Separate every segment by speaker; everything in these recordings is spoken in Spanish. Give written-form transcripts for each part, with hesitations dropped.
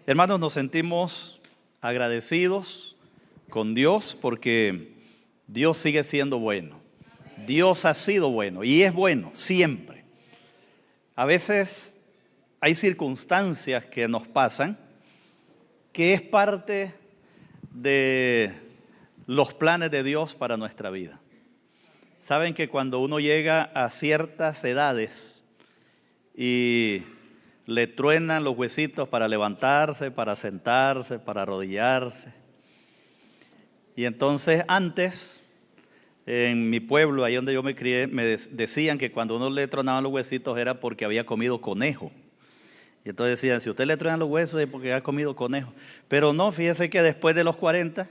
Speaker 1: Hermanos, nos sentimos agradecidos con Dios porque Dios sigue siendo bueno. Dios ha sido bueno y es bueno siempre. A veces hay circunstancias que nos pasan que es parte de los planes de Dios para nuestra vida. Saben que cuando uno llega a ciertas edades y le truenan los huesitos para levantarse, para sentarse, para arrodillarse. Y entonces antes, en mi pueblo, ahí donde yo me crié, me decían que cuando uno le tronaban los huesitos era porque había comido conejo. Y entonces decían, si usted le truenan los huesos es porque ha comido conejo. Pero no, fíjese que después de los 40,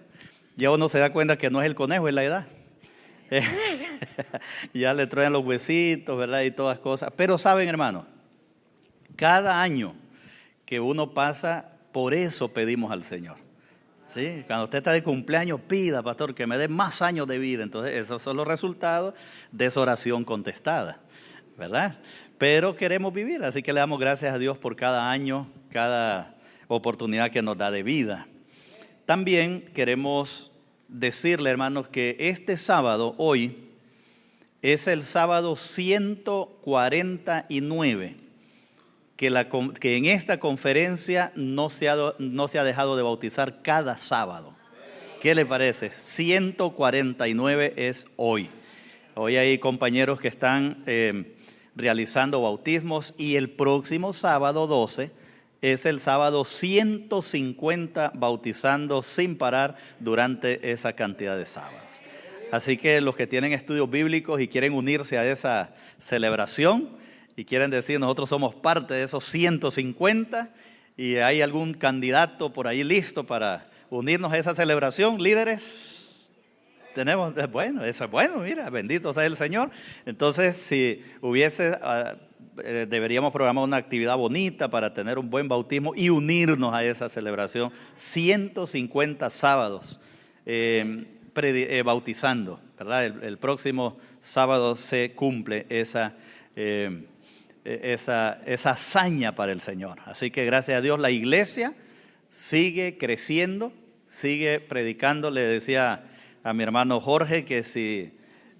Speaker 1: ya uno se da cuenta que no es el conejo, es la edad. Ya le truenan los huesitos, ¿verdad? Y todas cosas. Pero saben, hermanos, cada año que uno pasa, por eso pedimos al Señor. ¿Sí? Cuando usted está de cumpleaños, pida, pastor, que me dé más años de vida. Entonces, esos son los resultados de esa oración contestada, ¿verdad? Pero queremos vivir, así que le damos gracias a Dios por cada año, cada oportunidad que nos da de vida. También queremos decirle, hermanos, que este sábado, hoy, es el sábado 149. Que en esta conferencia no se ha dejado de bautizar cada sábado. ¿Qué le parece? 149 es hoy. Hoy hay compañeros que están realizando bautismos y el próximo sábado 12 es el sábado 150 bautizando sin parar durante esa cantidad de sábados. Así que los que tienen estudios bíblicos y quieren unirse a esa celebración, y quieren decir, nosotros somos parte de esos 150 y hay algún candidato por ahí listo para unirnos a esa celebración, líderes. Tenemos, bueno, eso es bueno, mira, bendito sea el Señor. Entonces, si hubiese, deberíamos programar una actividad bonita para tener un buen bautismo y unirnos a esa celebración. 150 sábados bautizando, ¿verdad? El próximo sábado se cumple esa hazaña para el Señor. Así que gracias a Dios la iglesia sigue creciendo, sigue predicando. Le decía a mi hermano Jorge que si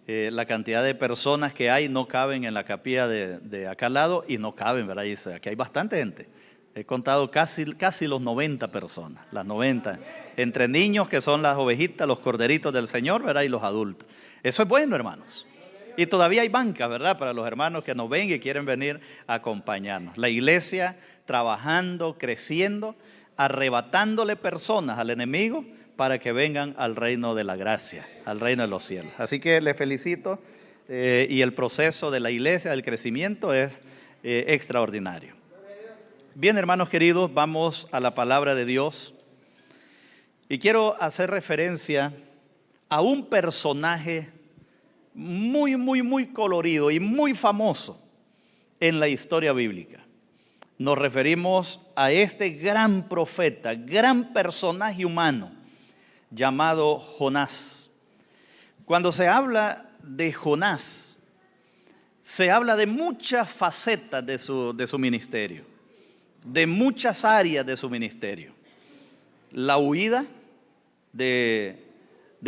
Speaker 1: la cantidad de personas que hay no caben en la capilla de acá al lado, y no caben, ¿verdad? Y dice, aquí hay bastante gente. He contado casi los 90 personas, las 90, entre niños que son las ovejitas, los corderitos del Señor, ¿verdad? Y los adultos. Eso es bueno, hermanos. Y todavía hay bancas, ¿verdad? Para los hermanos que nos ven y quieren venir a acompañarnos. La iglesia trabajando, creciendo, arrebatándole personas al enemigo para que vengan al reino de la gracia, al reino de los cielos. Así que les felicito y el proceso de la iglesia, del crecimiento es extraordinario. Bien, hermanos queridos, vamos a la palabra de Dios. Y quiero hacer referencia a un personaje muy colorido y muy famoso en la historia bíblica. Nos referimos a este gran profeta, gran personaje humano llamado Jonás. Cuando se habla de Jonás, se habla de muchas facetas de su ministerio, de muchas áreas de su ministerio. La huida de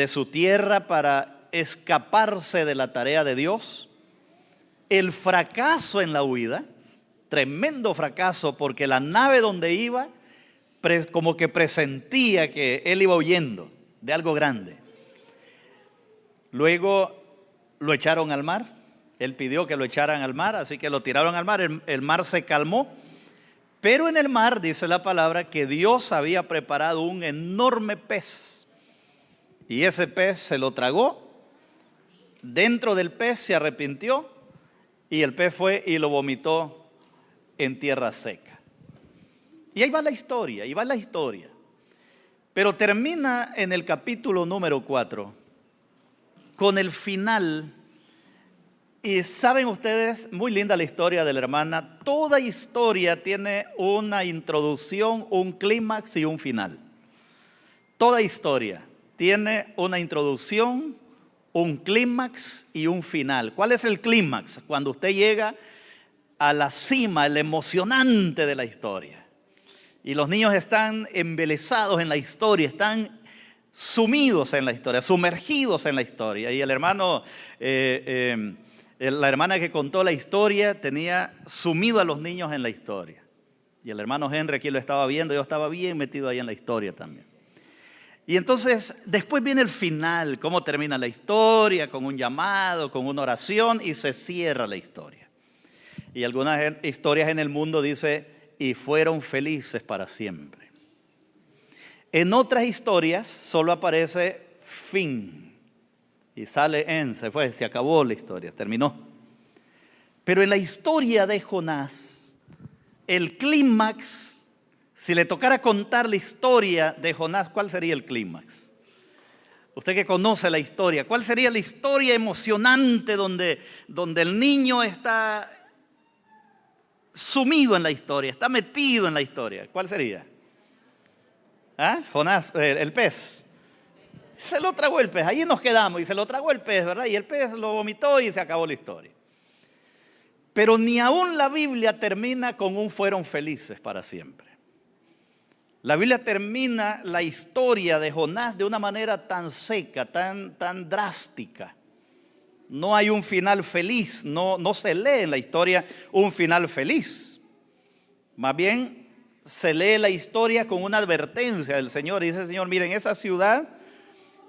Speaker 1: su tierra para escaparse de la tarea de Dios, el fracaso en la huida, tremendo fracaso porque la nave donde iba como que presentía que él iba huyendo de algo grande. Luego lo echaron al mar, él pidió que lo echaran al mar, así que lo tiraron al mar, el mar se calmó, pero en el mar dice la palabra que Dios había preparado un enorme pez y ese pez se lo tragó. Dentro del pez se arrepintió y el pez fue y lo vomitó en tierra seca. Y ahí va la historia. Pero termina en el capítulo número 4 con el final. Y saben ustedes, muy linda la historia de la hermana. Toda historia tiene una introducción, un clímax y un final. Toda historia tiene una introducción, un clímax y un final. ¿Cuál es el clímax? Cuando usted llega a la cima, el emocionante de la historia. Y los niños están embelesados en la historia, están sumidos en la historia, sumergidos en la historia. Y el hermano, la hermana que contó la historia tenía sumido a los niños en la historia. Y el hermano Henry aquí lo estaba viendo, yo estaba bien metido ahí en la historia también. Y entonces después viene el final, cómo termina la historia, con un llamado, con una oración y se cierra la historia. Y algunas historias en el mundo dice, y fueron felices para siempre. En otras historias solo aparece fin y sale se fue, se acabó la historia, terminó. Pero en la historia de Jonás, el clímax, si le tocara contar la historia de Jonás, ¿cuál sería el clímax? Usted que conoce la historia, ¿cuál sería la historia emocionante donde el niño está sumido en la historia, está metido en la historia? ¿Cuál sería? ¿Ah? Jonás, el pez. Se lo tragó el pez, allí nos quedamos y se lo tragó el pez, ¿verdad? Y el pez lo vomitó y se acabó la historia. Pero ni aún la Biblia termina con un fueron felices para siempre. La Biblia termina la historia de Jonás de una manera tan seca, tan drástica. No hay un final feliz, no se lee en la historia un final feliz. Más bien se lee la historia con una advertencia del Señor. Y dice el Señor, miren, esa ciudad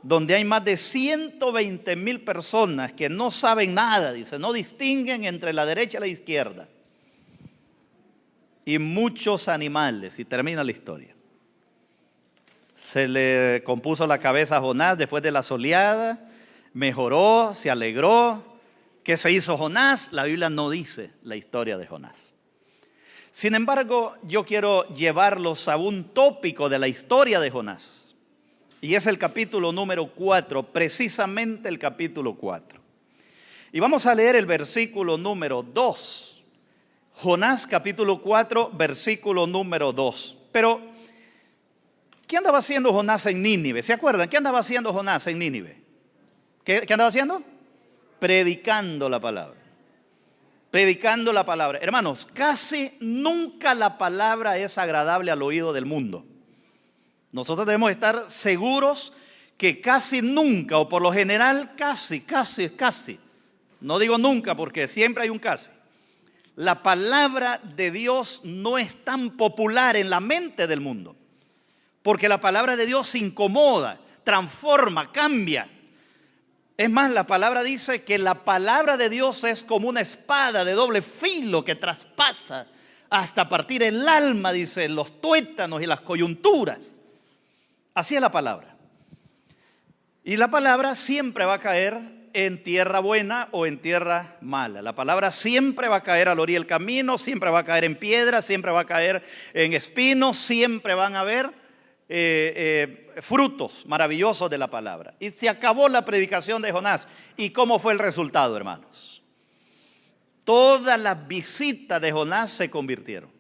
Speaker 1: donde hay más de 120,000 personas que no saben nada, dice, no distinguen entre la derecha y la izquierda. Y muchos animales, y termina la historia. Se le compuso la cabeza a Jonás después de la soleada, mejoró, se alegró. ¿Qué se hizo Jonás? La Biblia no dice la historia de Jonás. Sin embargo, yo quiero llevarlos a un tópico de la historia de Jonás. Y es el capítulo número 4, precisamente el capítulo 4. Y vamos a leer el versículo número 2. Jonás capítulo 4, versículo número 2. Pero, ¿qué andaba haciendo Jonás en Nínive? ¿Se acuerdan? ¿Qué andaba haciendo Jonás en Nínive? ¿Qué andaba haciendo? Predicando la palabra. Predicando la palabra. Hermanos, casi nunca la palabra es agradable al oído del mundo. Nosotros debemos estar seguros que casi nunca, o por lo general casi, no digo nunca porque siempre hay un casi, la palabra de Dios no es tan popular en la mente del mundo, porque la palabra de Dios incomoda, transforma, cambia. Es más, la palabra dice que la palabra de Dios es como una espada de doble filo que traspasa hasta partir el alma, dice, los tuétanos y las coyunturas. Así es la palabra. Y la palabra siempre va a caer en tierra buena o en tierra mala. La palabra siempre va a caer a la orilla del camino, siempre va a caer en piedra, siempre va a caer en espinos, siempre van a haber frutos maravillosos de la palabra. Y se acabó la predicación de Jonás. ¿Y cómo fue el resultado, hermanos? Todas las visitas de Jonás se convirtieron.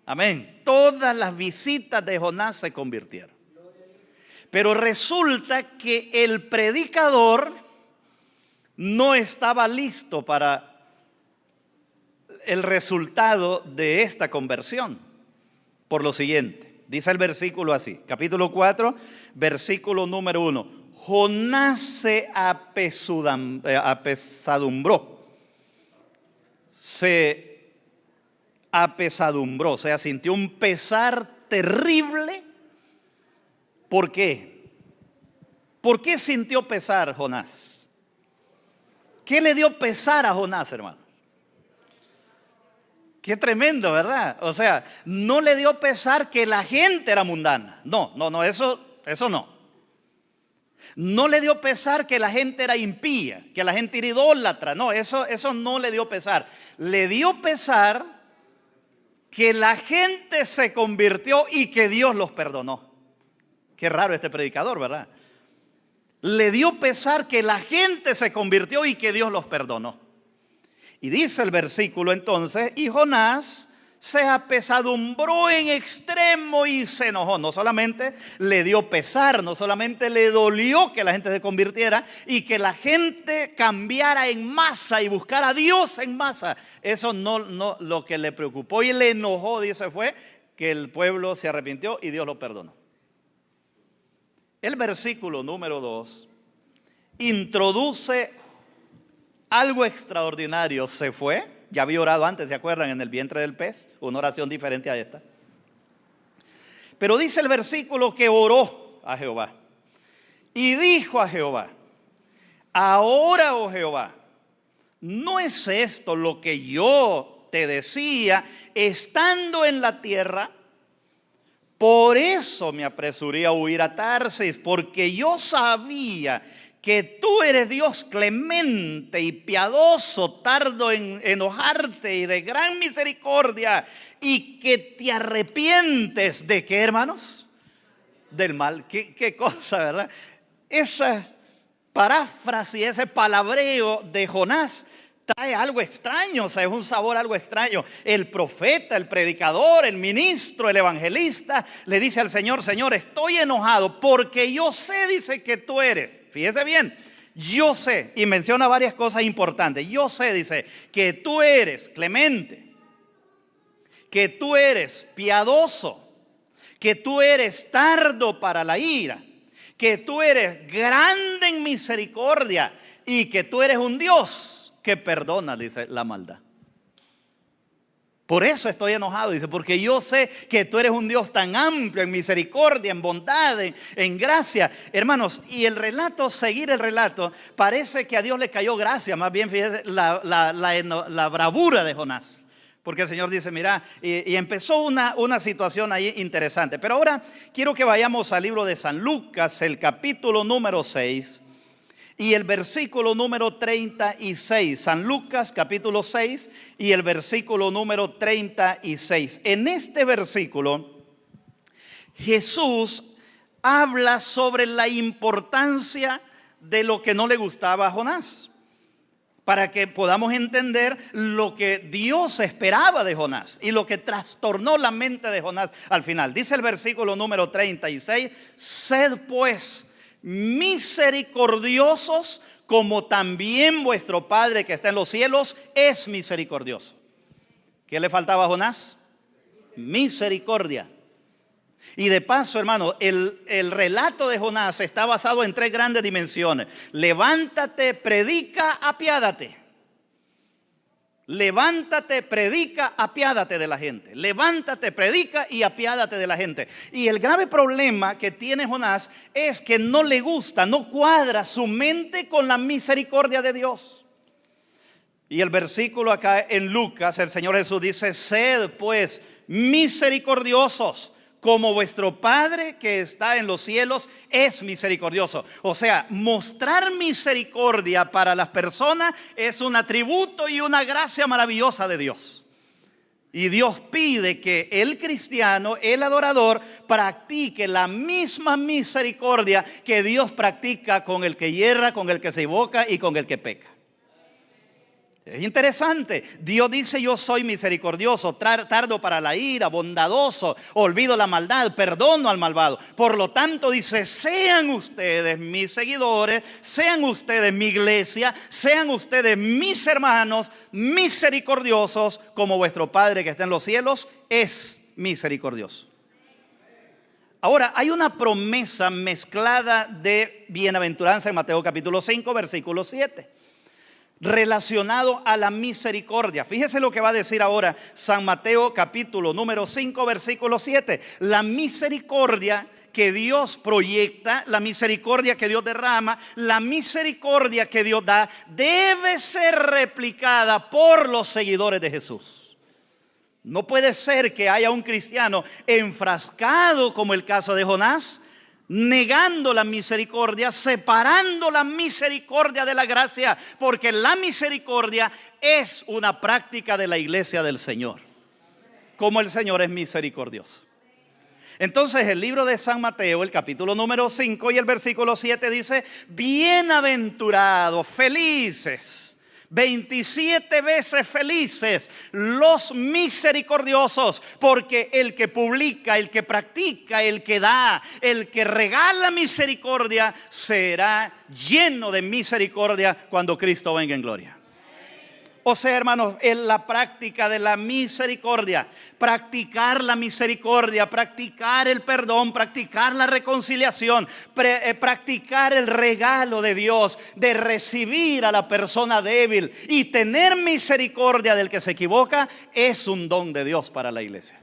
Speaker 1: Amén. Todas las visitas de Jonás se convirtieron. Pero resulta que el predicador no estaba listo para el resultado de esta conversión. Por lo siguiente, dice el versículo así, capítulo 4, versículo número 1. Jonás se apesadumbró. O sea, sintió un pesar terrible. ¿Por qué? ¿Por qué sintió pesar Jonás? ¿Qué le dio pesar a Jonás, hermano? Qué tremendo, ¿verdad? O sea, no le dio pesar que la gente era mundana. No, eso no. No le dio pesar que la gente era impía, que la gente era idólatra. No, eso no le dio pesar. Le dio pesar que la gente se convirtió y que Dios los perdonó. Qué raro este predicador, ¿verdad? Le dio pesar que la gente se convirtió y que Dios los perdonó. Y dice el versículo entonces, y Jonás se apesadumbró en extremo y se enojó. No solamente le dio pesar, no solamente le dolió que la gente se convirtiera y que la gente cambiara en masa y buscara a Dios en masa. Eso no lo que le preocupó y le enojó, dice, fue que el pueblo se arrepintió y Dios lo perdonó. El versículo número 2 introduce algo extraordinario. Se fue, ya había orado antes, ¿se acuerdan? En el vientre del pez, una oración diferente a esta. Pero dice el versículo que oró a Jehová y dijo a Jehová: ahora, oh Jehová, ¿no es esto lo que yo te decía estando en la tierra? Por eso me apresuré a huir a Tarsis, porque yo sabía que tú eres Dios clemente y piadoso, tardo en enojarte y de gran misericordia, y que te arrepientes de ¿qué, hermanos? Del mal. ¿Qué cosa, verdad? Esa paráfrasis, ese palabreo de Jonás trae algo extraño, o sea, es un sabor algo extraño. El profeta, el predicador, el ministro, el evangelista le dice al Señor: Señor, estoy enojado porque yo sé, dice, que tú eres. Fíjese bien, yo sé, y menciona varias cosas importantes. Yo sé, dice, que tú eres clemente, que tú eres piadoso, que tú eres tardo para la ira, que tú eres grande en misericordia y que tú eres un Dios que perdona, dice, la maldad. Por eso estoy enojado, dice, porque yo sé que tú eres un Dios tan amplio en misericordia, en bondad, en gracia. Hermanos, y el relato, seguir el relato, parece que a Dios le cayó gracia, más bien fíjese la bravura de Jonás. Porque el Señor dice, mira, y empezó una situación ahí interesante. Pero ahora quiero que vayamos al libro de San Lucas, el capítulo número 6. Y el versículo número 36, San Lucas capítulo 6 y el versículo número 36. En este versículo, Jesús habla sobre la importancia de lo que no le gustaba a Jonás, para que podamos entender lo que Dios esperaba de Jonás y lo que trastornó la mente de Jonás al final. Dice el versículo número 36, sed pues misericordiosos como también vuestro Padre que está en los cielos es misericordioso. ¿Qué le faltaba a Jonás? Misericordia. Y de paso, hermano, el relato de Jonás está basado en tres grandes dimensiones: levántate, predica, apiádate. Levántate, predica, apiádate de la gente. Levántate, predica y apiádate de la gente. Y el grave problema que tiene Jonás es que no le gusta, no cuadra su mente con la misericordia de Dios. Y el versículo acá en Lucas, el Señor Jesús dice: sed pues misericordiosos como vuestro Padre que está en los cielos es misericordioso. O sea, mostrar misericordia para las personas es un atributo y una gracia maravillosa de Dios. Y Dios pide que el cristiano, el adorador, practique la misma misericordia que Dios practica con el que yerra, con el que se equivoca y con el que peca. Es interesante. Dios dice: yo soy misericordioso, tardo para la ira, bondadoso, olvido la maldad, perdono al malvado. Por lo tanto dice: sean ustedes mis seguidores, sean ustedes mi iglesia, sean ustedes mis hermanos, misericordiosos como vuestro Padre que está en los cielos es misericordioso. Ahora, hay una promesa mezclada de bienaventuranza en Mateo capítulo 5, versículo 7. Relacionado a la misericordia. Fíjese lo que va a decir ahora San Mateo capítulo número 5 versículo 7. La misericordia que Dios proyecta, la misericordia que Dios derrama, la misericordia que Dios da, debe ser replicada por los seguidores de Jesús. No puede ser que haya un cristiano enfrascado, como el caso de Jonás, negando la misericordia, separando la misericordia de la gracia, porque la misericordia es una práctica de la iglesia del Señor, como el Señor es misericordioso. Entonces el libro de San Mateo, el capítulo número 5 y el versículo 7 dice: bienaventurados, felices, 27 veces felices los misericordiosos, porque el que publica, el que practica, el que da, el que regala misericordia será lleno de misericordia cuando Cristo venga en gloria. O sea, hermanos, en la práctica de la misericordia, practicar la misericordia, practicar el perdón, practicar la reconciliación, practicar el regalo de Dios, de recibir a la persona débil y tener misericordia del que se equivoca, es un don de Dios para la iglesia.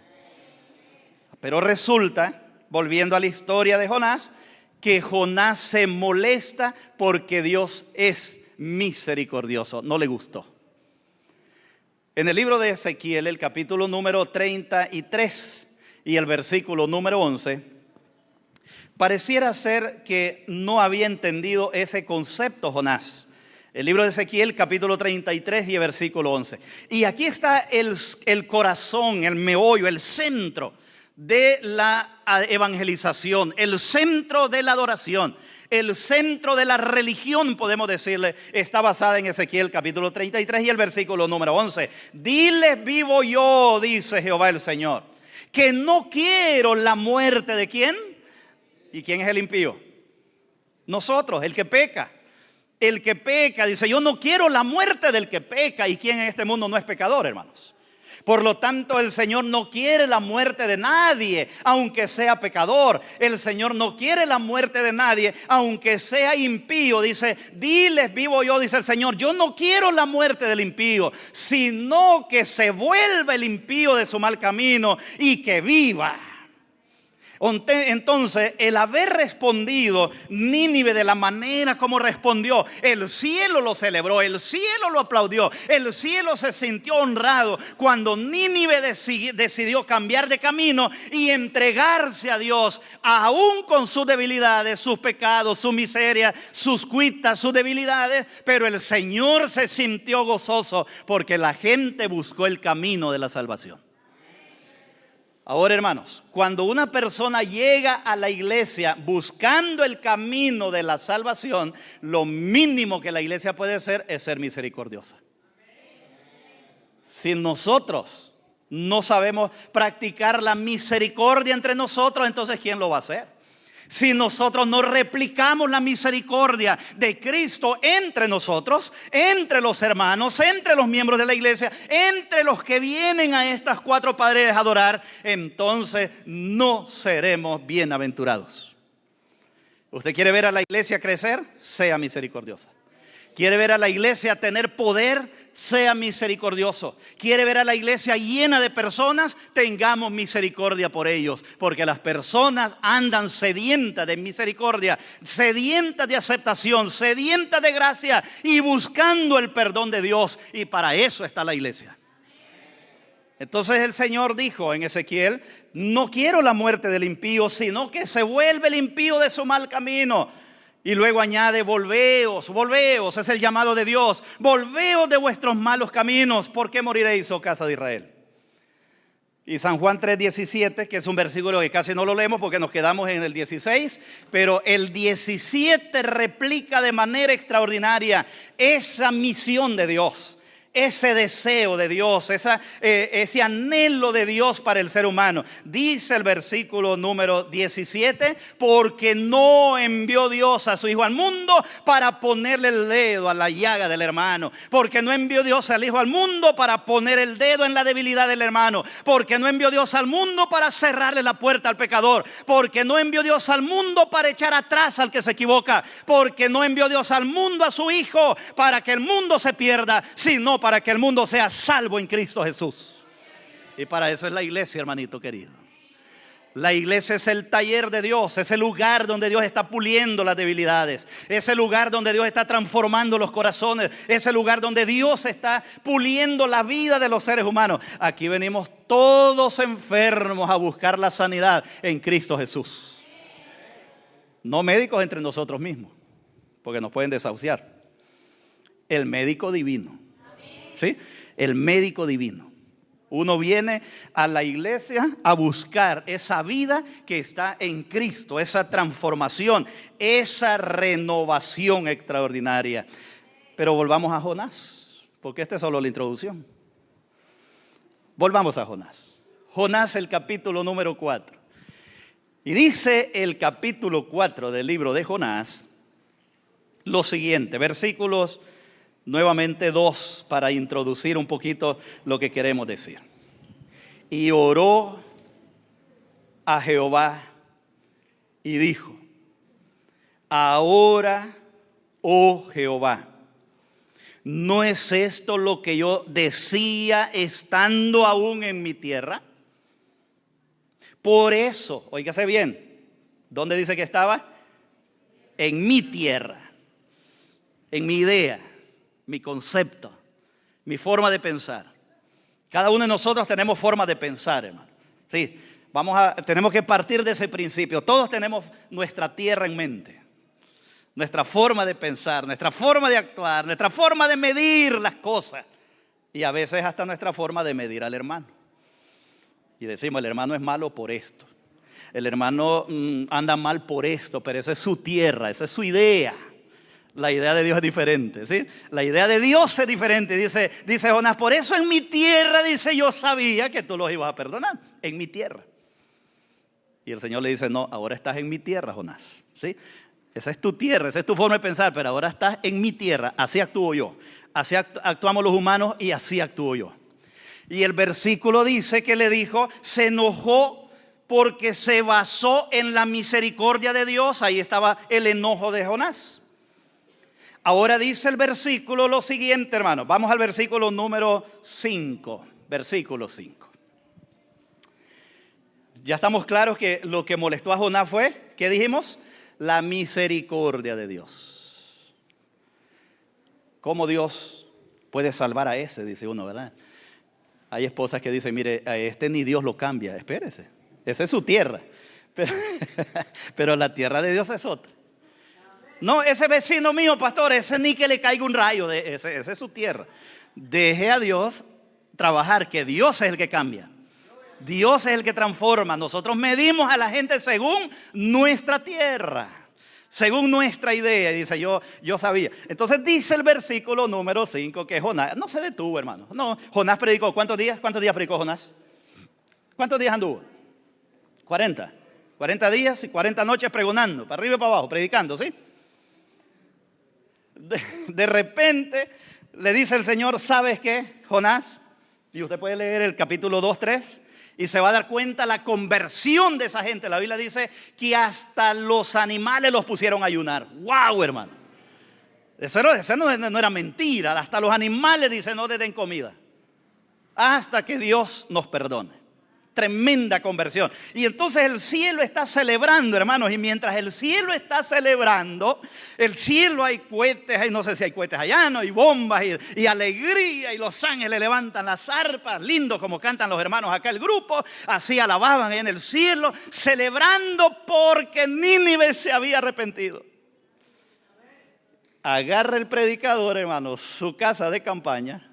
Speaker 1: Pero resulta, volviendo a la historia de Jonás, que Jonás se molesta porque Dios es misericordioso. No le gustó. En el libro de Ezequiel, el capítulo número 33 y el versículo número 11, pareciera ser que no había entendido ese concepto Jonás. El libro de Ezequiel, capítulo 33 y el versículo 11. Y aquí está el corazón, el meollo, el centro de la evangelización, el centro de la adoración. El centro de la religión, podemos decirle, está basada en Ezequiel capítulo 33 y el versículo número 11. Diles vivo yo, dice Jehová el Señor, que no quiero la muerte de ¿quién? ¿Y quién es el impío? Nosotros, el que peca. El que peca, dice, yo no quiero la muerte del que peca. ¿Y quién en este mundo no es pecador, hermanos? Por lo tanto, el Señor no quiere la muerte de nadie, aunque sea pecador. El Señor no quiere la muerte de nadie, aunque sea impío. Dice, diles vivo yo, dice el Señor, yo no quiero la muerte del impío, sino que se vuelva el impío de su mal camino y que viva. Entonces, el haber respondido Nínive de la manera como respondió, el cielo lo celebró, el cielo lo aplaudió, el cielo se sintió honrado cuando Nínive decidió cambiar de camino y entregarse a Dios, aún con sus debilidades, sus pecados, su miseria, sus cuitas, sus debilidades. Pero el Señor se sintió gozoso porque la gente buscó el camino de la salvación. Ahora, hermanos, cuando una persona llega a la iglesia buscando el camino de la salvación, lo mínimo que la iglesia puede hacer es ser misericordiosa. Si nosotros no sabemos practicar la misericordia entre nosotros, entonces ¿quién lo va a hacer? Si nosotros no replicamos la misericordia de Cristo entre nosotros, entre los hermanos, entre los miembros de la iglesia, entre los que vienen a estas cuatro paredes a adorar, entonces no seremos bienaventurados. ¿Usted quiere ver a la iglesia crecer? Sea misericordiosa. ¿Quiere ver a la iglesia tener poder? Sea misericordioso. ¿Quiere ver a la iglesia llena de personas? Tengamos misericordia por ellos. Porque las personas andan sedientas de misericordia, sedientas de aceptación, sedientas de gracia y buscando el perdón de Dios. Y para eso está la iglesia. Entonces el Señor dijo en Ezequiel, no quiero la muerte del impío, sino que se vuelve el impío de su mal camino. Y luego añade, volveos, es el llamado de Dios. Volveos de vuestros malos caminos. ¿Por qué moriréis, oh casa de Israel? Y San Juan 3:17, que es un versículo que casi no lo leemos porque nos quedamos en el 16, pero el 17 replica de manera extraordinaria esa misión de Dios. Ese deseo de Dios, ese anhelo de Dios para el ser humano. Dice el versículo número 17, porque no envió Dios a su Hijo al mundo para ponerle el dedo a la llaga del hermano. Porque no envió Dios al Hijo al mundo para poner el dedo en la debilidad del hermano. Porque no envió Dios al mundo para cerrarle la puerta al pecador. Porque no envió Dios al mundo para echar atrás al que se equivoca. Porque no envió Dios al mundo a su Hijo para que el mundo se pierda, sino para que el mundo sea salvo en Cristo Jesús. Y para eso es la iglesia, hermanito querido. La iglesia es el taller de Dios, es el lugar donde Dios está puliendo las debilidades, es el lugar donde Dios está transformando los corazones, es el lugar donde Dios está puliendo la vida de los seres humanos. Aquí venimos todos enfermos a buscar la sanidad en Cristo Jesús. No médicos entre nosotros mismos, porque nos pueden desahuciar. El médico divino. ¿Sí? El médico divino. Uno viene a la iglesia a buscar esa vida que está en Cristo, esa transformación, esa renovación extraordinaria. Pero volvamos a Jonás, porque esta es solo la introducción. Volvamos a Jonás. Jonás, el capítulo número 4. Y dice el capítulo 4 del libro de Jonás lo siguiente, versículos Nuevamente 2 para introducir un poquito lo que queremos decir. Y oró a Jehová y dijo: ahora, oh Jehová, ¿no es esto lo que yo decía estando aún en mi tierra? Por eso, óigase bien, ¿dónde dice que estaba? En mi tierra, en mi idea, mi concepto, mi forma de pensar. Cada uno de nosotros tenemos forma de pensar, hermano. Sí, tenemos que partir de ese principio. Todos tenemos nuestra tierra en mente, nuestra forma de pensar, nuestra forma de actuar, nuestra forma de medir las cosas y a veces hasta nuestra forma de medir al hermano. Y decimos, el hermano es malo por esto, el hermano anda mal por esto, pero esa es su tierra, esa es su idea. La idea de Dios es diferente, ¿sí? La idea de Dios es diferente. Dice Jonás, por eso en mi tierra, dice, yo sabía que tú los ibas a perdonar, en mi tierra. Y el Señor le dice, no, ahora estás en mi tierra, Jonás, ¿sí? Esa es tu tierra, esa es tu forma de pensar, pero ahora estás en mi tierra, así actúo yo. Así actuamos los humanos y así actúo yo. Y el versículo dice que le dijo, se enojó porque se basó en la misericordia de Dios. Ahí estaba el enojo de Jonás. Ahora dice el versículo lo siguiente, hermano. Vamos al versículo número 5. Versículo 5. Ya estamos claros que lo que molestó a Jonás fue, ¿qué dijimos? La misericordia de Dios. ¿Cómo Dios puede salvar a ese? Dice uno, ¿verdad? Hay esposas que dicen, mire, a este ni Dios lo cambia. Espérese, esa es su tierra. Pero la tierra de Dios es otra. No, ese vecino mío, pastor, ese ni que le caiga un rayo, ese es su tierra. Deje a Dios trabajar, que Dios es el que cambia. Dios es el que transforma. Nosotros medimos a la gente según nuestra tierra, según nuestra idea. Y dice, yo sabía. Entonces dice el versículo número 5 que Jonás no se detuvo, hermano. No, Jonás predicó. ¿Cuántos días predicó Jonás? ¿Cuántos días anduvo? 40. 40 días y 40 noches pregonando, para arriba y para abajo, predicando, ¿sí? De repente le dice el Señor, ¿sabes qué, Jonás? Y usted puede leer el capítulo 2, 3 y se va a dar cuenta la conversión de esa gente. La Biblia dice que hasta los animales los pusieron a ayunar. ¡Wow, hermano! Eso no era mentira. Hasta los animales dicen no les den comida hasta que Dios nos perdone. Tremenda conversión. Y entonces el cielo está celebrando, hermanos. Y mientras el cielo está celebrando, el cielo hay cohetes, no sé si hay cohetes allá, no hay bombas y alegría. Y los ángeles levantan las arpas, lindo como cantan los hermanos acá el grupo. Así alababan en el cielo, celebrando porque Nínive se había arrepentido. Agarra el predicador, hermanos, su casa de campaña.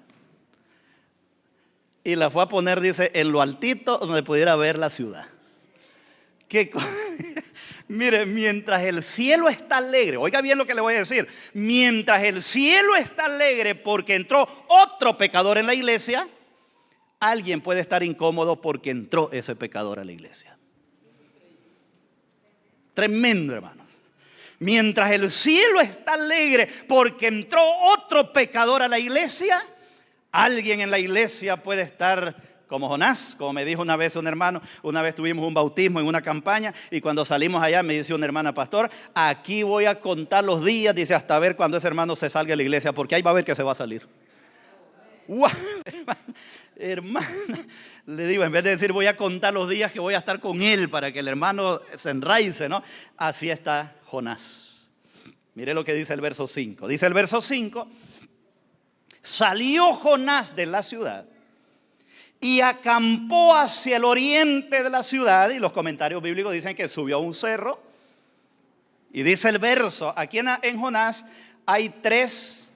Speaker 1: Y la fue a poner, dice, en lo altito donde pudiera ver la ciudad. Mire, mientras el cielo está alegre, oiga bien lo que le voy a decir. Mientras el cielo está alegre porque entró otro pecador en la iglesia, alguien puede estar incómodo porque entró ese pecador a la iglesia. Tremendo, hermano. Mientras el cielo está alegre porque entró otro pecador a la iglesia, alguien en la iglesia puede estar como Jonás, como me dijo una vez un hermano. Una vez tuvimos un bautismo en una campaña y cuando salimos allá me dice una hermana, pastor, aquí voy a contar los días, dice, hasta ver cuando ese hermano se salga de la iglesia, porque ahí va a ver que se va a salir. ¡Wow! Hermana, le digo, en vez de decir voy a contar los días que voy a estar con él para que el hermano se enraice, ¿no? Así está Jonás. Mire lo que dice el verso 5. Dice el verso 5, salió Jonás de la ciudad y acampó hacia el oriente de la ciudad. Y los comentarios bíblicos dicen que subió a un cerro. Y dice el verso, aquí en Jonás hay tres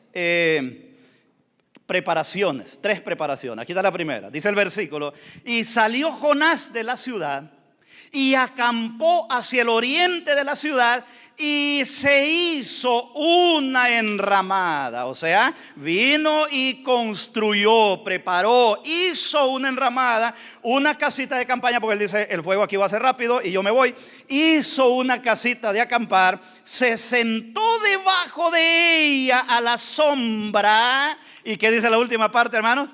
Speaker 1: preparaciones. Aquí está la primera. Dice el versículo, y salió Jonás de la ciudad y acampó hacia el oriente de la ciudad y se hizo una enramada. O sea, vino y construyó, preparó, hizo una enramada, una casita de campaña, porque él dice, el fuego aquí va a ser rápido y yo me voy. Hizo una casita de acampar, se sentó debajo de ella a la sombra. ¿Y qué dice la última parte, hermano?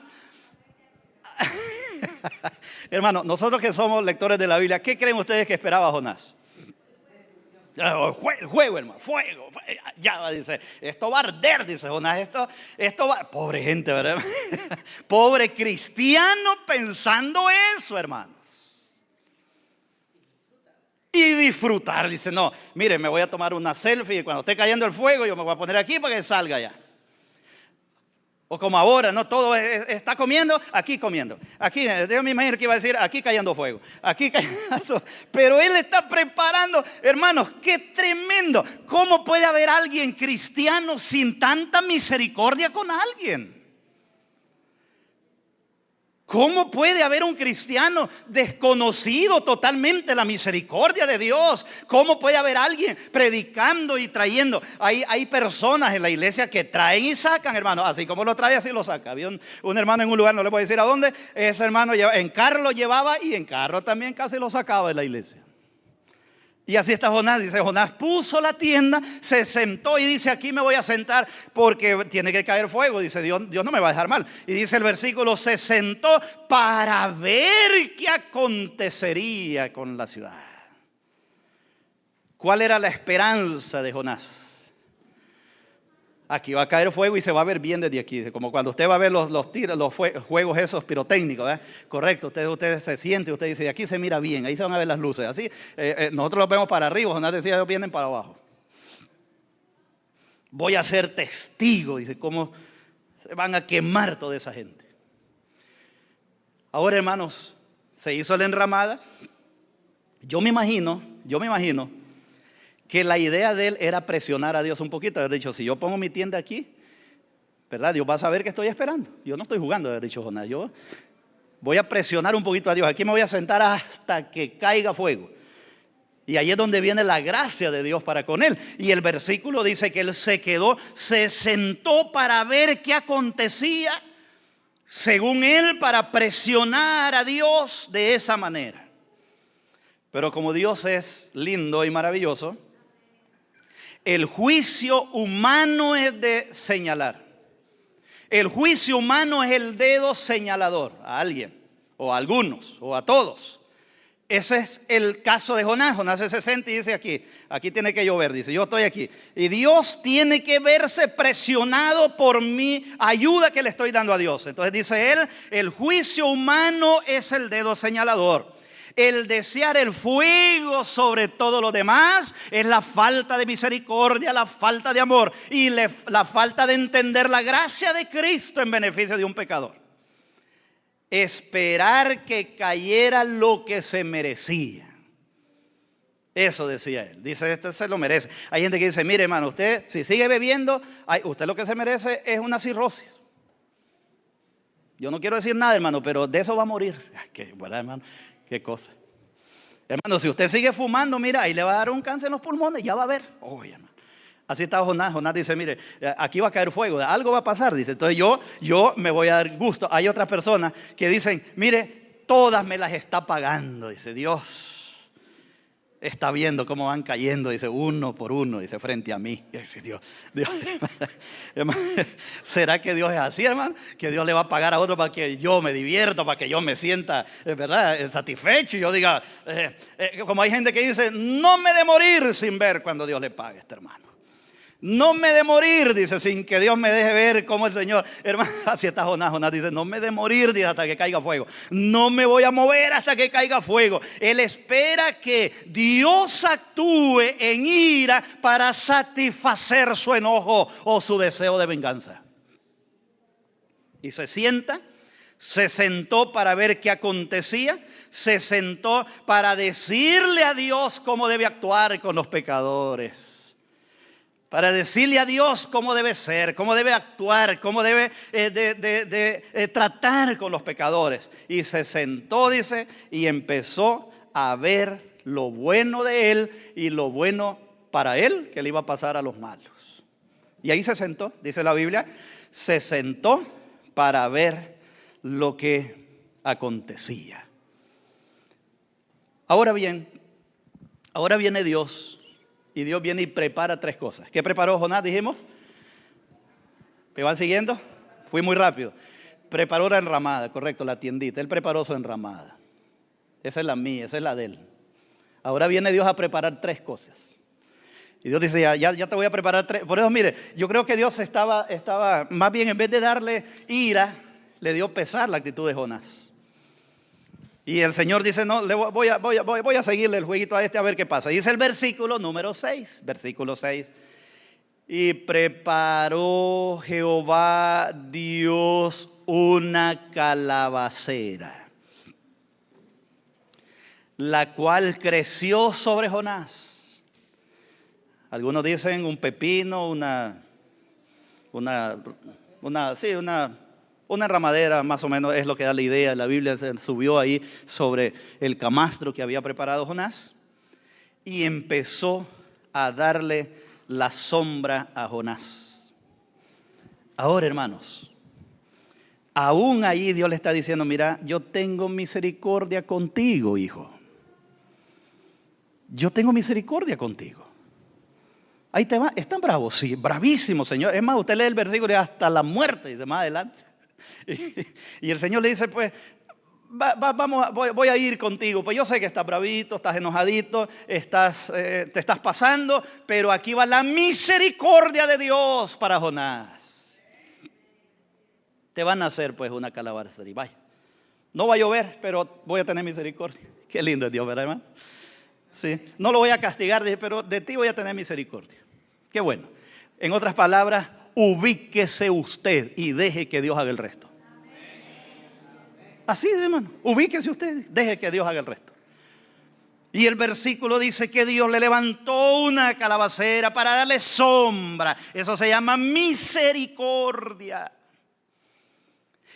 Speaker 1: Hermano, nosotros que somos lectores de la Biblia, ¿qué creen ustedes que esperaba Jonás? El fuego, hermano, fuego. Ya, dice, esto va a arder, dice Jonás, esto va. Pobre gente, ¿verdad? Pobre cristiano pensando eso, hermanos. Y disfrutar, dice, no, mire, me voy a tomar una selfie y cuando esté cayendo el fuego yo me voy a poner aquí para que salga ya. O como ahora, no todo está comiendo, aquí comiendo. Aquí, yo me imagino que iba a decir, aquí cayendo fuego. Aquí cayendo. Pero él está preparando. Hermanos, qué tremendo. ¿Cómo puede haber alguien cristiano sin tanta misericordia con alguien? ¿Cómo puede haber un cristiano desconocido totalmente la misericordia de Dios? ¿Cómo puede haber alguien predicando y trayendo? Hay personas en la iglesia que traen y sacan, hermano. Así como lo trae, así lo saca. Había un hermano en un lugar, no le voy a decir a dónde. Ese hermano en carro lo llevaba y en carro también casi lo sacaba de la iglesia. Y así está Jonás, dice, Jonás puso la tienda, se sentó y dice, aquí me voy a sentar porque tiene que caer fuego. Dice, Dios no me va a dejar mal. Y dice el versículo, se sentó para ver qué acontecería con la ciudad. ¿Cuál era la esperanza de Jonás? Aquí va a caer fuego y se va a ver bien desde aquí. Como cuando usted va a ver los juegos esos pirotécnicos, ¿verdad? Correcto, usted se siente, usted dice, de aquí se mira bien, ahí se van a ver las luces. Así, nosotros los vemos para arriba, Jonás decía, ellos vienen para abajo. Voy a ser testigo, dice, cómo se van a quemar toda esa gente. Ahora, hermanos, se hizo la enramada. Yo me imagino que la idea de él era presionar a Dios un poquito. Haber dicho, si yo pongo mi tienda aquí, ¿verdad? Dios va a saber que estoy esperando. Yo no estoy jugando, haber dicho Jonás. Yo voy a presionar un poquito a Dios. Aquí me voy a sentar hasta que caiga fuego. Y ahí es donde viene la gracia de Dios para con él. Y el versículo dice que él se sentó para ver qué acontecía, según él, para presionar a Dios de esa manera. Pero como Dios es lindo y maravilloso, el juicio humano es de señalar. El juicio humano es el dedo señalador a alguien, o a algunos, o a todos. Ese es el caso de Jonás. Jonás se senta y dice aquí tiene que llover, dice, yo estoy aquí. Y Dios tiene que verse presionado por mi ayuda que le estoy dando a Dios. Entonces dice él, el juicio humano es el dedo señalador. El desear el fuego sobre todo lo demás es la falta de misericordia, la falta de amor y la falta de entender la gracia de Cristo en beneficio de un pecador. Esperar que cayera lo que se merecía. Eso decía él. Dice, esto se lo merece. Hay gente que dice, mire hermano, usted si sigue bebiendo, usted lo que se merece es una cirrosis. Yo no quiero decir nada, hermano, pero de eso va a morir. Qué bueno, hermano. Qué cosa. Hermano, si usted sigue fumando, mira, ahí le va a dar un cáncer en los pulmones, ya va a ver. Oye, hermano. Así está Jonás. Jonás dice, mire, aquí va a caer fuego, algo va a pasar. Dice, entonces yo me voy a dar gusto. Hay otras personas que dicen, mire, todas me las está pagando. Dice, Dios está viendo cómo van cayendo, dice, uno por uno, dice, frente a mí. Dice, Dios, hermano, ¿será que Dios es así, hermano? Que Dios le va a pagar a otro para que yo me divierta, para que yo me sienta, ¿verdad?, satisfecho. Y yo diga, como hay gente que dice, no me de morir sin ver cuando Dios le pague a este hermano. No me de morir, dice, sin que Dios me deje ver cómo el Señor, hermano, así está Jonás. Jonás dice, no me de morir, dice, hasta que caiga fuego. No me voy a mover hasta que caiga fuego. Él espera que Dios actúe en ira para satisfacer su enojo o su deseo de venganza. Y se sentó para ver qué acontecía, se sentó para decirle a Dios cómo debe actuar con los pecadores. Para decirle a Dios cómo debe ser, cómo debe actuar, cómo debe tratar con los pecadores. Y se sentó, dice, y empezó a ver lo bueno de él y lo bueno para él que le iba a pasar a los malos. Y ahí se sentó, dice la Biblia, se sentó para ver lo que acontecía. Ahora bien, ahora viene Dios, y Dios viene y prepara 3 cosas. ¿Qué preparó Jonás, dijimos? ¿Me van siguiendo? Fui muy rápido. Preparó la enramada, correcto, la tiendita. Él preparó su enramada. Esa es la mía, esa es la de él. Ahora viene Dios a preparar 3 cosas. Y Dios dice, ya te voy a preparar 3. Por eso, mire, yo creo que Dios estaba, más bien en vez de darle ira, le dio pesar la actitud de Jonás. Y el Señor dice, no, voy a seguirle el jueguito a este a ver qué pasa. Y dice el versículo número 6, versículo 6. Y preparó Jehová Dios una calabacera, la cual creció sobre Jonás. Algunos dicen un pepino, una enramadera, más o menos es lo que da la idea. La Biblia subió ahí sobre el camastro que había preparado Jonás y empezó a darle la sombra a Jonás. Ahora, hermanos, aún ahí Dios le está diciendo, mira, yo tengo misericordia contigo, hijo. Yo tengo misericordia contigo. Ahí te va, ¿están bravos? Sí, bravísimo, Señor. Es más, usted lee el versículo de hasta la muerte y de más adelante. Y el Señor le dice, pues, voy a ir contigo. Pues yo sé que estás bravito, estás enojadito, te estás pasando, pero aquí va la misericordia de Dios para Jonás. Te van a hacer pues una calabacera y vaya. No va a llover, pero voy a tener misericordia. Qué lindo es Dios, ¿verdad, hermano? Sí. No lo voy a castigar, pero de ti voy a tener misericordia. Qué bueno. En otras palabras, ubíquese usted y deje que Dios haga el resto. Así es, hermano. Ubíquese usted, deje que Dios haga el resto. Y el versículo dice que Dios le levantó una calabacera para darle sombra. Eso se llama misericordia.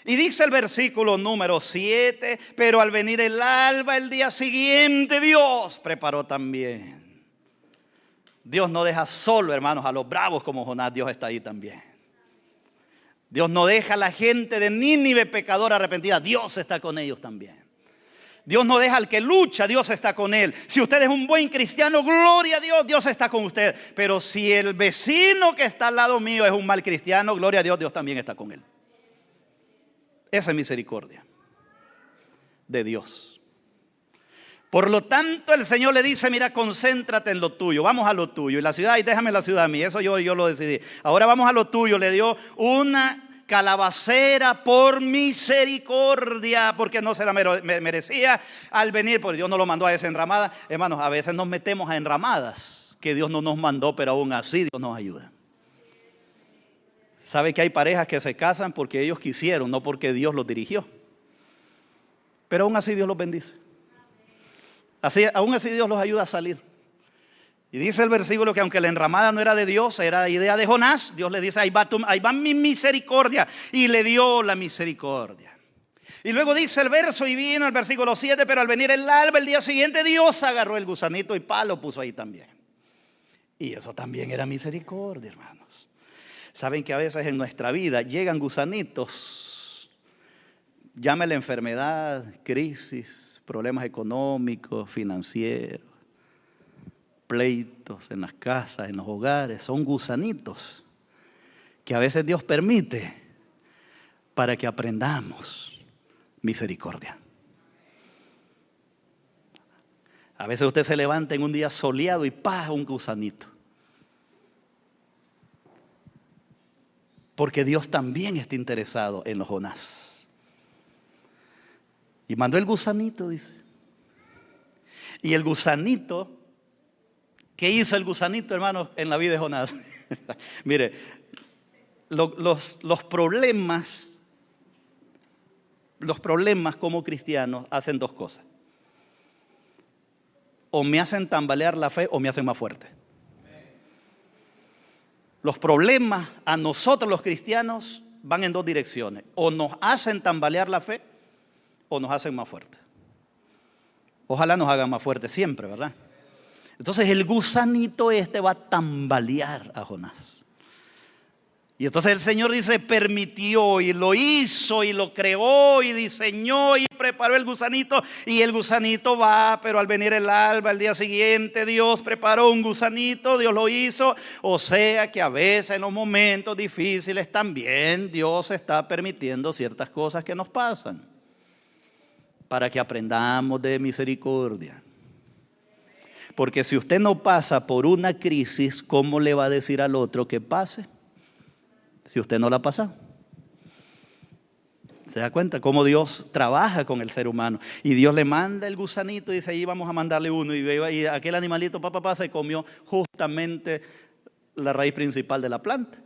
Speaker 1: Y dice el versículo número 7, pero al venir el alba el día siguiente, Dios preparó también. Dios no deja solo, hermanos, a los bravos como Jonás. Dios está ahí también. Dios no deja a la gente de Nínive pecadora arrepentida. Dios está con ellos también. Dios no deja al que lucha, Dios está con él. Si usted es un buen cristiano, gloria a Dios, Dios está con usted. Pero si el vecino que está al lado mío es un mal cristiano, gloria a Dios, Dios también está con él. Esa es misericordia de Dios. Por lo tanto, el Señor le dice, mira, concéntrate en lo tuyo, vamos a lo tuyo. Y la ciudad, y déjame la ciudad a mí, eso yo lo decidí. Ahora vamos a lo tuyo. Le dio una calabacera por misericordia, porque no se la merecía al venir, porque Dios no lo mandó a esa enramada. Hermanos, a veces nos metemos a enramadas que Dios no nos mandó, pero aún así Dios nos ayuda. ¿Sabe que hay parejas que se casan porque ellos quisieron, no porque Dios los dirigió? Pero aún así Dios los bendice. Aún así Dios los ayuda a salir. Y dice el versículo que aunque la enramada no era de Dios, era idea de Jonás, Dios le dice, ahí va mi misericordia. Y le dio la misericordia. Y luego dice el verso, y vino el versículo 7, pero al venir el alba el día siguiente, Dios agarró el gusanito y lo puso ahí también. Y eso también era misericordia, hermanos. Saben que a veces en nuestra vida llegan gusanitos, llámele enfermedad, crisis, problemas económicos, financieros, pleitos en las casas, en los hogares. Son gusanitos que a veces Dios permite para que aprendamos misericordia. A veces usted se levanta en un día soleado y un gusanito. Porque Dios también está interesado en los Jonás. Y mandó el gusanito, dice. Y el gusanito, ¿qué hizo el gusanito, hermanos, en la vida de Jonás? Mire, los problemas como cristianos hacen 2 cosas. O me hacen tambalear la fe o me hacen más fuerte. Los problemas a nosotros los cristianos van en 2 direcciones. O nos hacen tambalear la fe o nos hacen más fuertes. Ojalá nos hagan más fuertes siempre, ¿verdad? Entonces el gusanito este va a tambalear a Jonás. Y entonces el Señor dice, permitió y lo hizo y lo creó y diseñó y preparó el gusanito. Y el gusanito va, pero al venir el alba, el día siguiente, Dios preparó un gusanito, Dios lo hizo. O sea que a veces en los momentos difíciles también Dios está permitiendo ciertas cosas que nos pasan, para que aprendamos de misericordia. Porque si usted no pasa por una crisis, ¿cómo le va a decir al otro que pase? Si usted no la ha pasado. ¿Se da cuenta cómo Dios trabaja con el ser humano? Y Dios le manda el gusanito y dice, ahí vamos a mandarle uno. Y aquel animalito, se comió justamente la raíz principal de la planta.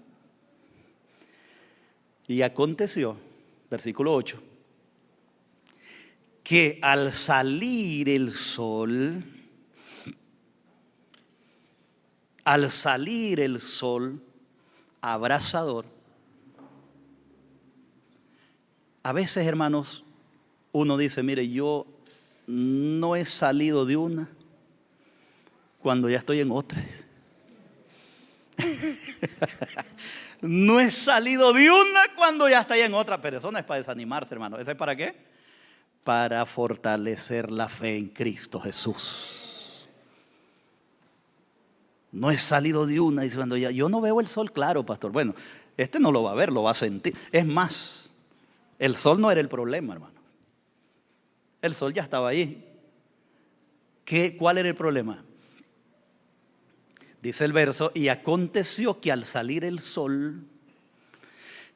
Speaker 1: Y aconteció, versículo 8, que al salir el sol, abrasador. A veces, hermanos, uno dice, mire, yo no he salido de una cuando ya estoy en otra. No he salido de una cuando ya estoy en otra. Pero eso no es para desanimarse, hermano. ¿Eso es para qué? Para fortalecer la fe en Cristo Jesús. No he salido de una diciendo, ya, yo no veo el sol claro, pastor. Bueno, este no lo va a ver, lo va a sentir. Es más, el sol no era el problema, hermano. El sol ya estaba ahí. ¿Cuál era el problema? Dice el verso, y aconteció que al salir el sol,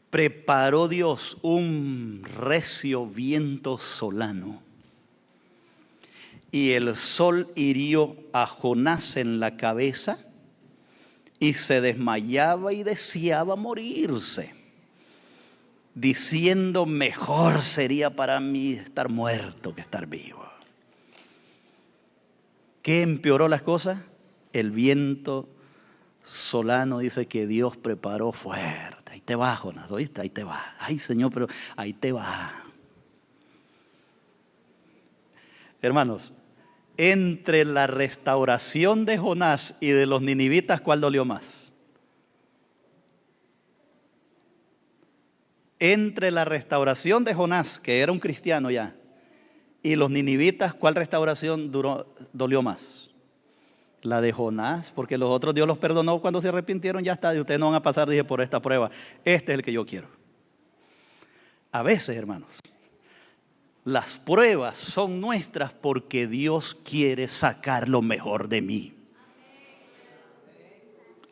Speaker 1: preparó Dios un recio viento solano. Y el sol hirió a Jonás en la cabeza y se desmayaba y deseaba morirse, diciendo, mejor sería para mí estar muerto que estar vivo. ¿Qué empeoró las cosas? El viento solano dice que Dios preparó fuerte. Ahí te va, Jonás, ¿oíste? Ahí te va. Ay, Señor, pero ahí te va. Hermanos, entre la restauración de Jonás y de los ninivitas, ¿cuál dolió más? Entre la restauración de Jonás, que era un cristiano ya, y los ninivitas, ¿cuál restauración dolió más? La de Jonás, porque los otros Dios los perdonó cuando se arrepintieron, ya está, y ustedes no van a pasar, dije, por esta prueba. Este es el que yo quiero. A veces, hermanos, las pruebas son nuestras porque Dios quiere sacar lo mejor de mí.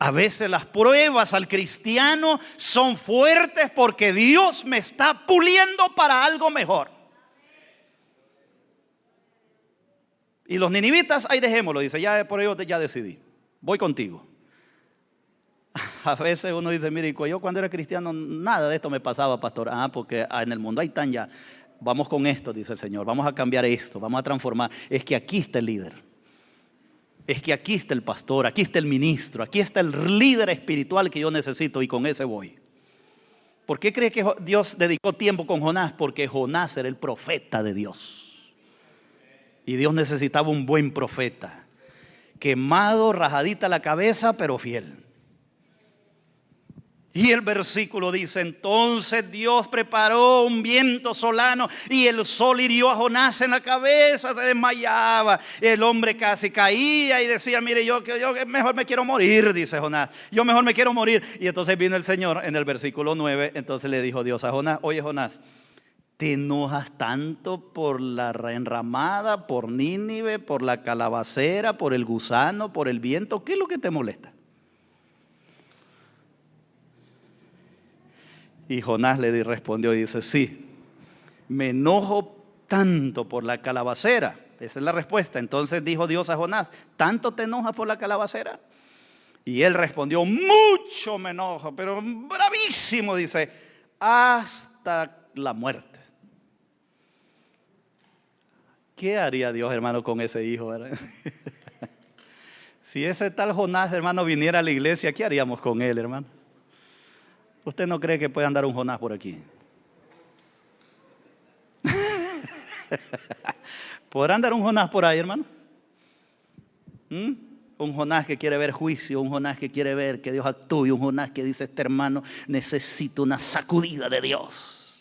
Speaker 1: A veces las pruebas al cristiano son fuertes porque Dios me está puliendo para algo mejor. Y los ninivitas, ahí dejémoslo, dice, ya por ello ya decidí, voy contigo. A veces uno dice, mire, yo cuando era cristiano nada de esto me pasaba, pastor. Porque en el mundo hay tan ya. Vamos con esto, dice el Señor, vamos a cambiar esto, vamos a transformar. Es que aquí está el líder. Es que aquí está el pastor, aquí está el ministro, aquí está el líder espiritual que yo necesito y con ese voy. ¿Por qué cree que Dios dedicó tiempo con Jonás? Porque Jonás era el profeta de Dios. Y Dios necesitaba un buen profeta. Quemado, rajadita la cabeza, pero fiel. Y el versículo dice, entonces Dios preparó un viento solano y el sol hirió a Jonás en la cabeza, se desmayaba. El hombre casi caía y decía, mire, yo mejor me quiero morir, dice Jonás. Yo mejor me quiero morir. Y entonces vino el Señor en el versículo 9, entonces le dijo Dios a Jonás, oye Jonás, ¿te enojas tanto por la enramada, por Nínive, por la calabacera, por el gusano, por el viento? ¿Qué es lo que te molesta? Y Jonás le respondió y dice, sí, me enojo tanto por la calabacera. Esa es la respuesta. Entonces dijo Dios a Jonás, ¿tanto te enojas por la calabacera? Y él respondió, mucho me enojo, pero bravísimo, dice, hasta la muerte. ¿Qué haría Dios, hermano, con ese hijo, verdad? Si ese tal Jonás, hermano, viniera a la iglesia, ¿qué haríamos con él, hermano? ¿Usted no cree que puede andar un Jonás por aquí? ¿Podrá andar un Jonás por ahí, hermano? Un Jonás que quiere ver juicio, un Jonás que quiere ver que Dios actúe, un Jonás que dice, este hermano necesita una sacudida de Dios.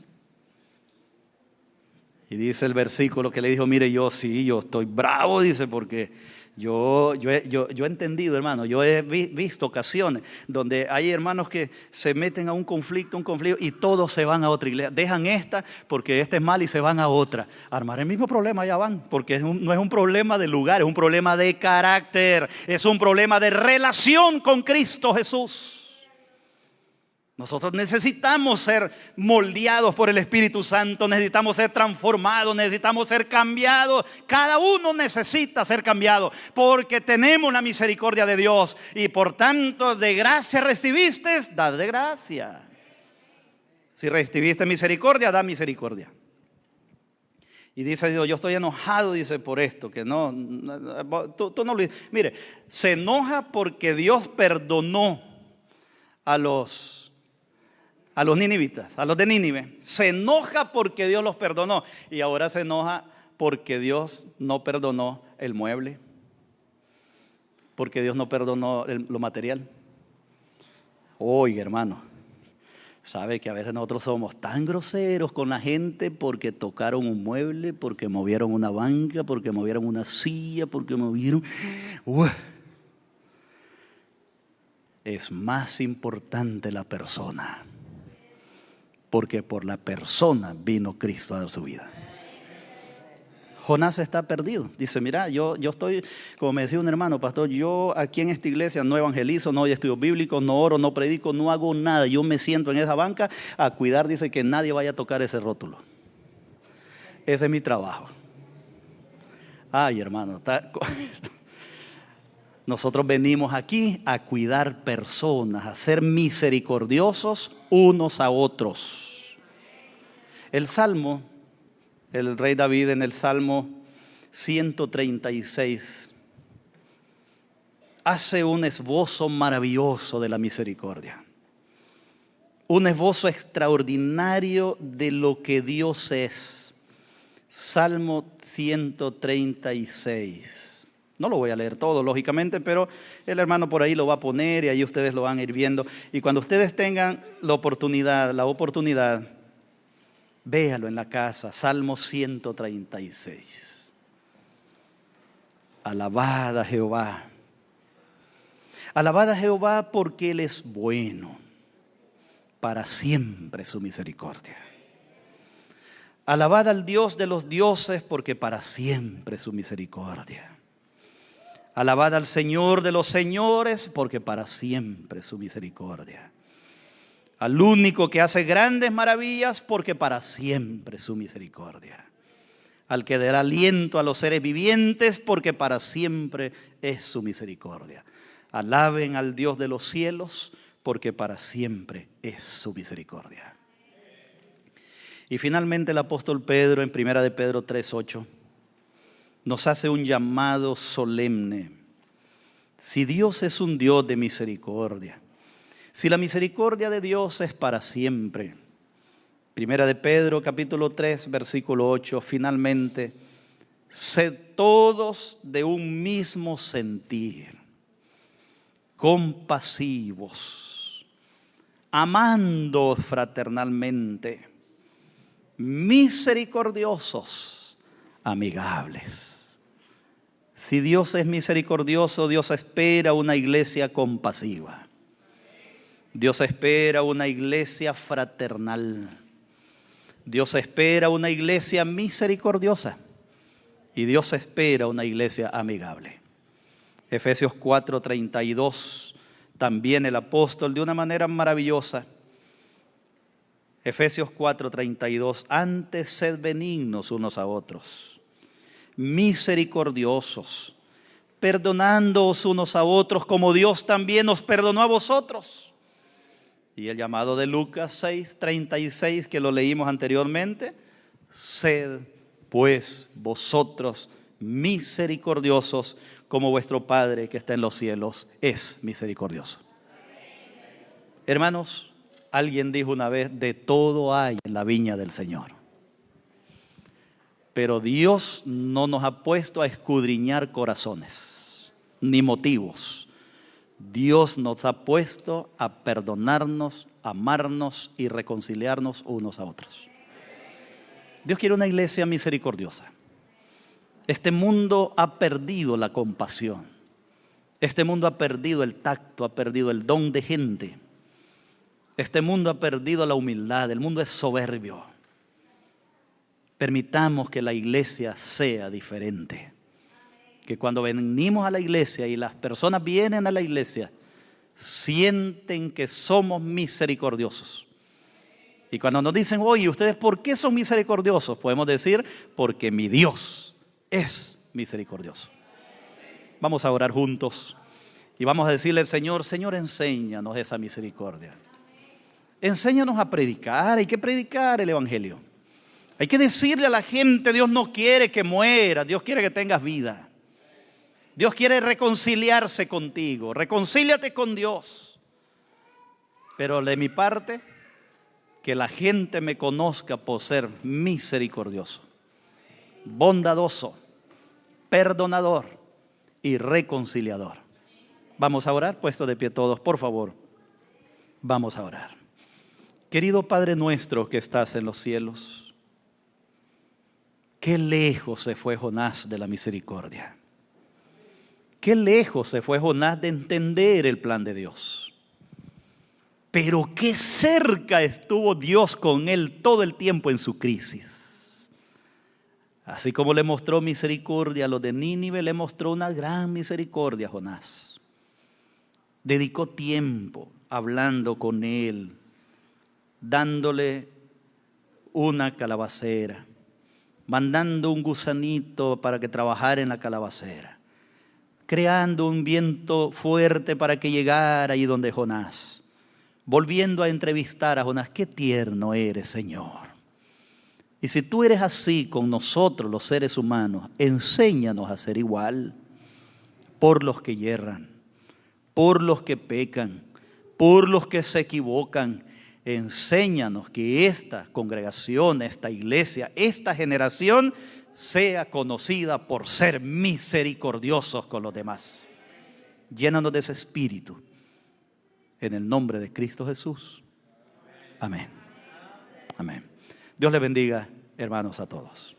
Speaker 1: Y dice el versículo que le dijo, mire, yo estoy bravo, dice, porque yo he entendido, hermano, yo he visto ocasiones donde hay hermanos que se meten a un conflicto y todos se van a otra iglesia. Dejan esta porque esta es mala y se van a otra. Armar el mismo problema, ya van, porque no es un problema de lugar, es un problema de carácter, es un problema de relación con Cristo Jesús. Nosotros necesitamos ser moldeados por el Espíritu Santo, necesitamos ser transformados, necesitamos ser cambiados. Cada uno necesita ser cambiado porque tenemos la misericordia de Dios y por tanto de gracia recibiste, dad de gracia. Si recibiste misericordia, da misericordia. Y dice Dios, yo estoy enojado, dice, por esto, que no, tú no lo dices. Mire, se enoja porque Dios perdonó a los ninivitas, a los de Nínive. Se enoja porque Dios los perdonó. Y ahora se enoja porque Dios no perdonó el mueble. Porque Dios no perdonó lo material. Oiga, hermano, sabe que a veces nosotros somos tan groseros con la gente porque tocaron un mueble, porque movieron una banca, porque movieron una silla, porque movieron... Es más importante la persona. Porque por la persona vino Cristo a dar su vida. Jonás está perdido. Dice, mira, yo estoy, como me decía un hermano, pastor, yo aquí en esta iglesia no evangelizo, no doy estudios bíblicos, no oro, no predico, no hago nada. Yo me siento en esa banca a cuidar, dice, que nadie vaya a tocar ese rótulo. Ese es mi trabajo. Ay, hermano, nosotros venimos aquí a cuidar personas, a ser misericordiosos unos a otros. El Salmo, el rey David en el Salmo 136 hace un esbozo maravilloso de la misericordia. Un esbozo extraordinario de lo que Dios es. Salmo 136. No lo voy a leer todo, lógicamente, pero el hermano por ahí lo va a poner y ahí ustedes lo van a ir viendo. Y cuando ustedes tengan la oportunidad, véalo en la casa, Salmo 136. Alabad a Jehová. Alabad a Jehová porque Él es bueno, para siempre su misericordia. Alabad al Dios de los dioses porque para siempre su misericordia. Alabad al Señor de los señores, porque para siempre su misericordia. Al único que hace grandes maravillas, porque para siempre su misericordia. Al que dará aliento a los seres vivientes, porque para siempre es su misericordia. Alaben al Dios de los cielos, porque para siempre es su misericordia. Y finalmente el apóstol Pedro, en 1 de Pedro 3:8, nos hace un llamado solemne. Si Dios es un Dios de misericordia, si la misericordia de Dios es para siempre. 1 de Pedro capítulo 3 versículo 8, finalmente, sed todos de un mismo sentir, compasivos, amando fraternalmente, misericordiosos, amigables. Si Dios es misericordioso, Dios espera una iglesia compasiva. Dios espera una iglesia fraternal. Dios espera una iglesia misericordiosa. Y Dios espera una iglesia amigable. Efesios 4:32, también el apóstol de una manera maravillosa. Efesios 4:32, antes sed benignos unos a otros, misericordiosos, perdonándoos unos a otros como Dios también os perdonó a vosotros. Y el llamado de Lucas 6:36 que lo leímos anteriormente, sed pues vosotros misericordiosos como vuestro Padre que está en los cielos es misericordioso. Hermanos, alguien dijo una vez, de todo hay en la viña del Señor. Pero Dios no nos ha puesto a escudriñar corazones. ni motivos. Dios nos ha puesto a perdonarnos, amarnos y reconciliarnos unos a otros. Dios quiere una iglesia misericordiosa. Este mundo ha perdido la compasión. Este mundo ha perdido el tacto, ha perdido el don de gente. Este mundo ha perdido la humildad, el mundo es soberbio. Permitamos que la iglesia sea diferente. Que cuando venimos a la iglesia y las personas vienen a la iglesia, sienten que somos misericordiosos. Y cuando nos dicen, oye, ¿ustedes por qué son misericordiosos? Podemos decir, porque mi Dios es misericordioso. Vamos a orar juntos y vamos a decirle al Señor, Señor, enséñanos esa misericordia. Enséñanos a predicar, hay que predicar el evangelio. Hay que decirle a la gente, Dios no quiere que mueras, Dios quiere que tengas vida. Dios quiere reconciliarse contigo, reconcíliate con Dios. Pero de mi parte, que la gente me conozca por ser misericordioso, bondadoso, perdonador y reconciliador. Vamos a orar, puestos de pie todos, por favor. Vamos a orar. Querido Padre nuestro que estás en los cielos, qué lejos se fue Jonás de la misericordia. Qué lejos se fue Jonás de entender el plan de Dios. Pero qué cerca estuvo Dios con él todo el tiempo en su crisis. Así como le mostró misericordia a los de Nínive, le mostró una gran misericordia a Jonás. Dedicó tiempo hablando con él, dándole una calabacera, mandando un gusanito para que trabajara en la calabacera, creando un viento fuerte para que llegara ahí donde Jonás, volviendo a entrevistar a Jonás. Qué tierno eres, Señor. Y si tú eres así con nosotros los seres humanos, enséñanos a ser igual por los que yerran, por los que pecan, por los que se equivocan. Enséñanos que esta congregación, esta iglesia, esta generación sea conocida por ser misericordiosos con los demás. Llénanos de ese espíritu. En el nombre de Cristo Jesús. Amén. Amén. Dios les bendiga, hermanos, a todos.